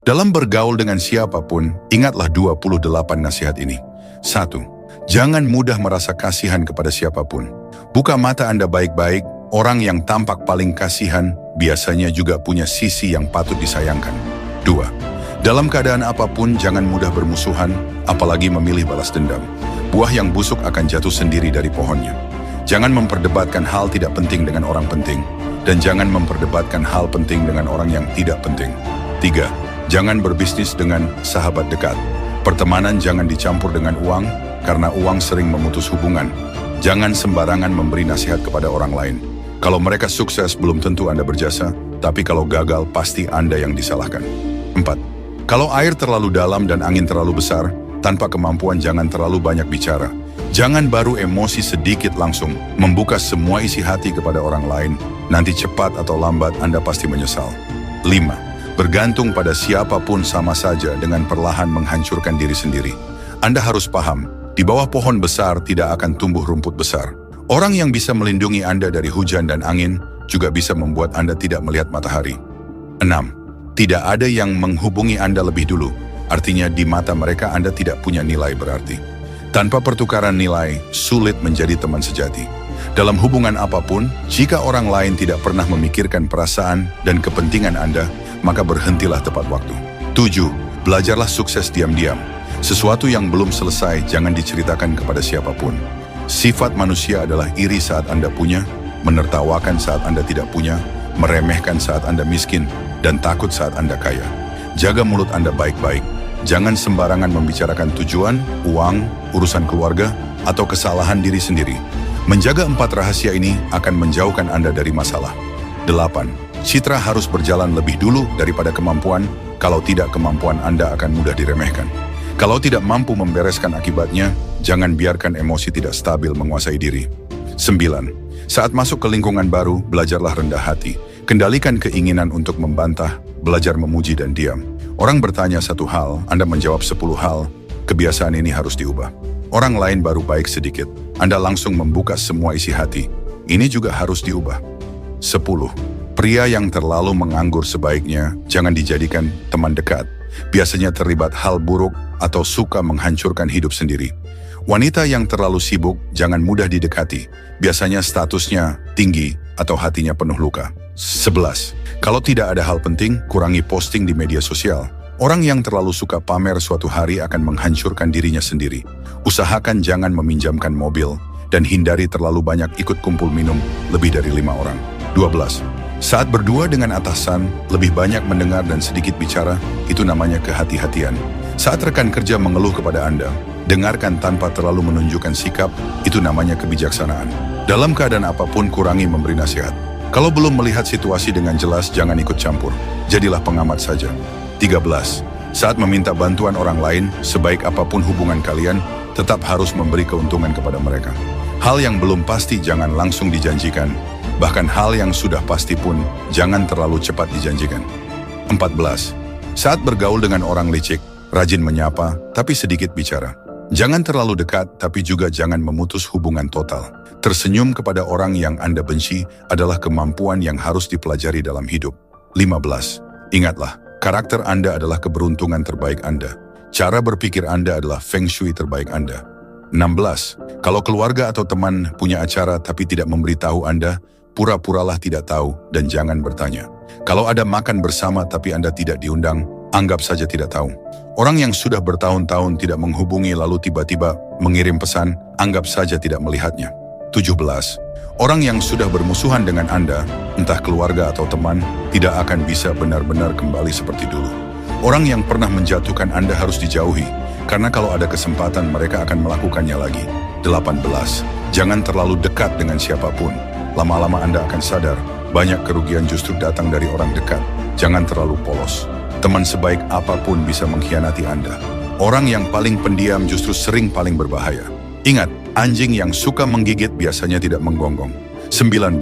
Dalam bergaul dengan siapapun, ingatlah 28 nasihat ini. 1. Jangan mudah merasa kasihan kepada siapapun. Buka mata Anda baik-baik, orang yang tampak paling kasihan biasanya juga punya sisi yang patut disayangkan. 2. Dalam keadaan apapun, jangan mudah bermusuhan, apalagi memilih balas dendam. Buah yang busuk akan jatuh sendiri dari pohonnya. Jangan memperdebatkan hal tidak penting dengan orang penting, dan jangan memperdebatkan hal penting dengan orang yang tidak penting. 3. Jangan berbisnis dengan sahabat dekat. Pertemanan jangan dicampur dengan uang, karena uang sering memutus hubungan. Jangan sembarangan memberi nasihat kepada orang lain. Kalau mereka sukses, belum tentu Anda berjasa, tapi kalau gagal, pasti Anda yang disalahkan. 4. Kalau air terlalu dalam dan angin terlalu besar, tanpa kemampuan jangan terlalu banyak bicara. Jangan baru emosi sedikit langsung membuka semua isi hati kepada orang lain. Nanti cepat atau lambat Anda pasti menyesal. 5. Bergantung pada siapapun sama saja dengan perlahan menghancurkan diri sendiri. Anda harus paham, di bawah pohon besar tidak akan tumbuh rumput besar. Orang yang bisa melindungi Anda dari hujan dan angin juga bisa membuat Anda tidak melihat matahari. 6. Tidak ada yang menghubungi Anda lebih dulu. Artinya di mata mereka Anda tidak punya nilai berarti. Tanpa pertukaran nilai, sulit menjadi teman sejati. Dalam hubungan apapun, jika orang lain tidak pernah memikirkan perasaan dan kepentingan Anda, maka berhentilah tepat waktu. 7. Belajarlah sukses diam-diam. Sesuatu yang belum selesai jangan diceritakan kepada siapapun. Sifat manusia adalah iri saat Anda punya, menertawakan saat Anda tidak punya, meremehkan saat Anda miskin, dan takut saat Anda kaya. Jaga mulut Anda baik-baik. Jangan sembarangan membicarakan tujuan, uang, urusan keluarga, atau kesalahan diri sendiri. Menjaga 4 rahasia ini akan menjauhkan Anda dari masalah. 8. Citra harus berjalan lebih dulu daripada kemampuan, kalau tidak kemampuan Anda akan mudah diremehkan. Kalau tidak mampu membereskan akibatnya, jangan biarkan emosi tidak stabil menguasai diri. 9. Saat masuk ke lingkungan baru, belajarlah rendah hati. Kendalikan keinginan untuk membantah, belajar memuji dan diam. Orang bertanya satu hal, Anda menjawab 10 hal. Kebiasaan ini harus diubah. Orang lain baru baik sedikit, Anda langsung membuka semua isi hati. Ini juga harus diubah. 10. Pria yang terlalu menganggur sebaiknya jangan dijadikan teman dekat. Biasanya terlibat hal buruk atau suka menghancurkan hidup sendiri. Wanita yang terlalu sibuk jangan mudah didekati. Biasanya statusnya tinggi atau hatinya penuh luka. 11. Kalau tidak ada hal penting, kurangi posting di media sosial. Orang yang terlalu suka pamer suatu hari akan menghancurkan dirinya sendiri. Usahakan jangan meminjamkan mobil dan hindari terlalu banyak ikut kumpul minum lebih dari 5 orang. 12. Saat berdua dengan atasan, lebih banyak mendengar dan sedikit bicara, itu namanya kehati-hatian. Saat rekan kerja mengeluh kepada Anda, dengarkan tanpa terlalu menunjukkan sikap, itu namanya kebijaksanaan. Dalam keadaan apapun, kurangi memberi nasihat. Kalau belum melihat situasi dengan jelas, jangan ikut campur. Jadilah pengamat saja. 13. Saat meminta bantuan orang lain, sebaik apapun hubungan kalian, tetap harus memberi keuntungan kepada mereka. Hal yang belum pasti jangan langsung dijanjikan. Bahkan hal yang sudah pasti pun, jangan terlalu cepat dijanjikan. 14. Saat bergaul dengan orang licik, rajin menyapa, tapi sedikit bicara. Jangan terlalu dekat, tapi juga jangan memutus hubungan total. Tersenyum kepada orang yang Anda benci adalah kemampuan yang harus dipelajari dalam hidup. 15. Ingatlah, karakter Anda adalah keberuntungan terbaik Anda. Cara berpikir Anda adalah feng shui terbaik Anda. 16. Kalau keluarga atau teman punya acara tapi tidak memberitahu Anda, pura-puralah tidak tahu dan jangan bertanya. Kalau ada makan bersama tapi Anda tidak diundang, anggap saja tidak tahu. Orang yang sudah bertahun-tahun tidak menghubungi lalu tiba-tiba mengirim pesan, anggap saja tidak melihatnya. 17. Orang yang sudah bermusuhan dengan Anda, entah keluarga atau teman, tidak akan bisa benar-benar kembali seperti dulu. Orang yang pernah menjatuhkan Anda harus dijauhi, karena kalau ada kesempatan mereka akan melakukannya lagi. 18. Jangan terlalu dekat dengan siapapun. Lama-lama Anda akan sadar, banyak kerugian justru datang dari orang dekat. Jangan terlalu polos. Teman sebaik apapun bisa mengkhianati Anda. Orang yang paling pendiam justru sering paling berbahaya. Ingat, anjing yang suka menggigit biasanya tidak menggonggong. 19.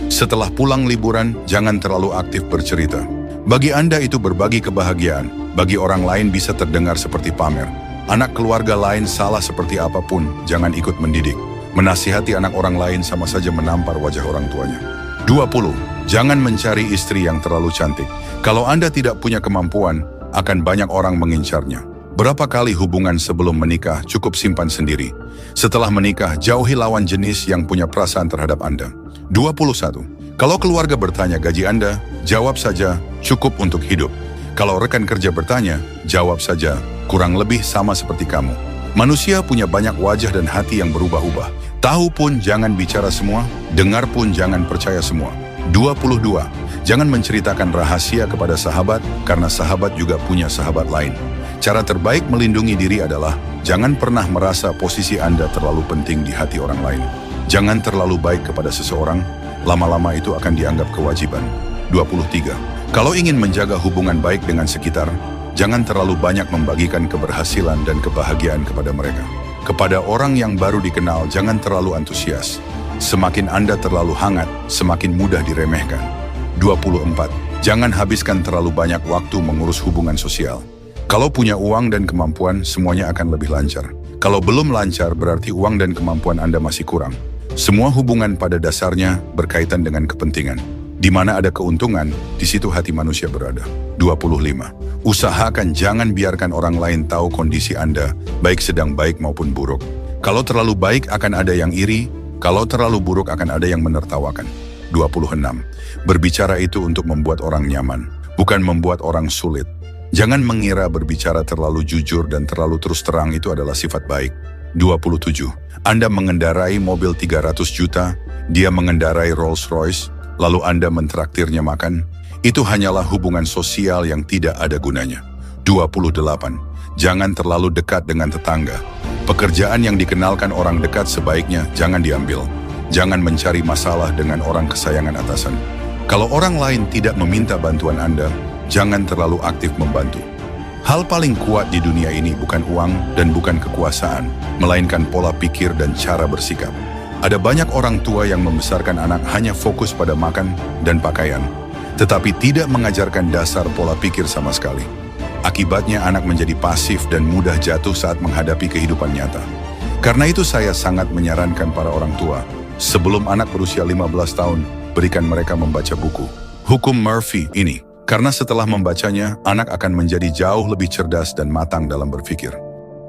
Setelah pulang liburan, jangan terlalu aktif bercerita. Bagi Anda itu berbagi kebahagiaan. Bagi orang lain bisa terdengar seperti pamer. Anak keluarga lain salah seperti apapun, jangan ikut mendidik. Menasihati anak orang lain sama saja menampar wajah orang tuanya. 20. Jangan mencari istri yang terlalu cantik. Kalau Anda tidak punya kemampuan, akan banyak orang mengincarnya. Berapa kali hubungan sebelum menikah cukup simpan sendiri. Setelah menikah, jauhi lawan jenis yang punya perasaan terhadap Anda. 21. Kalau keluarga bertanya gaji Anda, jawab saja, cukup untuk hidup. Kalau rekan kerja bertanya, jawab saja, kurang lebih sama seperti kamu. Manusia punya banyak wajah dan hati yang berubah-ubah. Tahu pun jangan bicara semua, dengar pun jangan percaya semua. 22. Jangan menceritakan rahasia kepada sahabat, karena sahabat juga punya sahabat lain. Cara terbaik melindungi diri adalah, jangan pernah merasa posisi Anda terlalu penting di hati orang lain. Jangan terlalu baik kepada seseorang, lama-lama itu akan dianggap kewajiban. 23. Kalau ingin menjaga hubungan baik dengan sekitar, jangan terlalu banyak membagikan keberhasilan dan kebahagiaan kepada mereka. Kepada orang yang baru dikenal, jangan terlalu antusias. Semakin Anda terlalu hangat, semakin mudah diremehkan. 24. Jangan habiskan terlalu banyak waktu mengurus hubungan sosial. Kalau punya uang dan kemampuan, semuanya akan lebih lancar. Kalau belum lancar, berarti uang dan kemampuan Anda masih kurang. Semua hubungan pada dasarnya berkaitan dengan kepentingan. Di mana ada keuntungan, di situ hati manusia berada. 25. Usahakan jangan biarkan orang lain tahu kondisi Anda, baik sedang baik maupun buruk. Kalau terlalu baik akan ada yang iri, kalau terlalu buruk akan ada yang menertawakan. 26. Berbicara itu untuk membuat orang nyaman, bukan membuat orang sulit. Jangan mengira berbicara terlalu jujur dan terlalu terus terang itu adalah sifat baik. 27. Anda mengendarai mobil 300 juta, dia mengendarai Rolls Royce, lalu Anda mentraktirnya makan. Itu hanyalah hubungan sosial yang tidak ada gunanya. 28. Jangan terlalu dekat dengan tetangga. Pekerjaan yang dikenalkan orang dekat sebaiknya jangan diambil. Jangan mencari masalah dengan orang kesayangan atasan. Kalau orang lain tidak meminta bantuan Anda, jangan terlalu aktif membantu. Hal paling kuat di dunia ini bukan uang dan bukan kekuasaan, melainkan pola pikir dan cara bersikap. Ada banyak orang tua yang membesarkan anak hanya fokus pada makan dan pakaian, tetapi tidak mengajarkan dasar pola pikir sama sekali. Akibatnya anak menjadi pasif dan mudah jatuh saat menghadapi kehidupan nyata. Karena itu saya sangat menyarankan para orang tua, sebelum anak berusia 15 tahun, berikan mereka membaca buku Hukum Murphy ini. Karena setelah membacanya, anak akan menjadi jauh lebih cerdas dan matang dalam berpikir.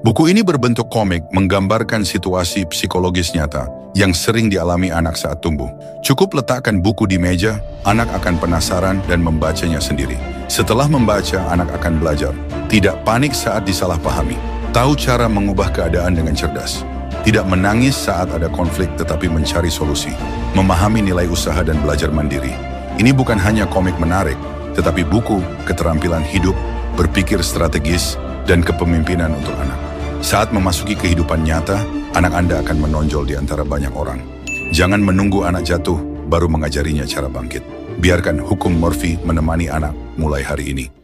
Buku ini berbentuk komik menggambarkan situasi psikologis nyata yang sering dialami anak saat tumbuh. Cukup letakkan buku di meja, anak akan penasaran dan membacanya sendiri. Setelah membaca, anak akan belajar. Tidak panik saat disalahpahami. Tahu cara mengubah keadaan dengan cerdas. Tidak menangis saat ada konflik tetapi mencari solusi. Memahami nilai usaha dan belajar mandiri. Ini bukan hanya komik menarik, tetapi buku, keterampilan hidup, berpikir strategis, dan kepemimpinan untuk anak. Saat memasuki kehidupan nyata, anak Anda akan menonjol di antara banyak orang. Jangan menunggu anak jatuh, baru mengajarinya cara bangkit. Biarkan hukum Murphy menemani anak mulai hari ini.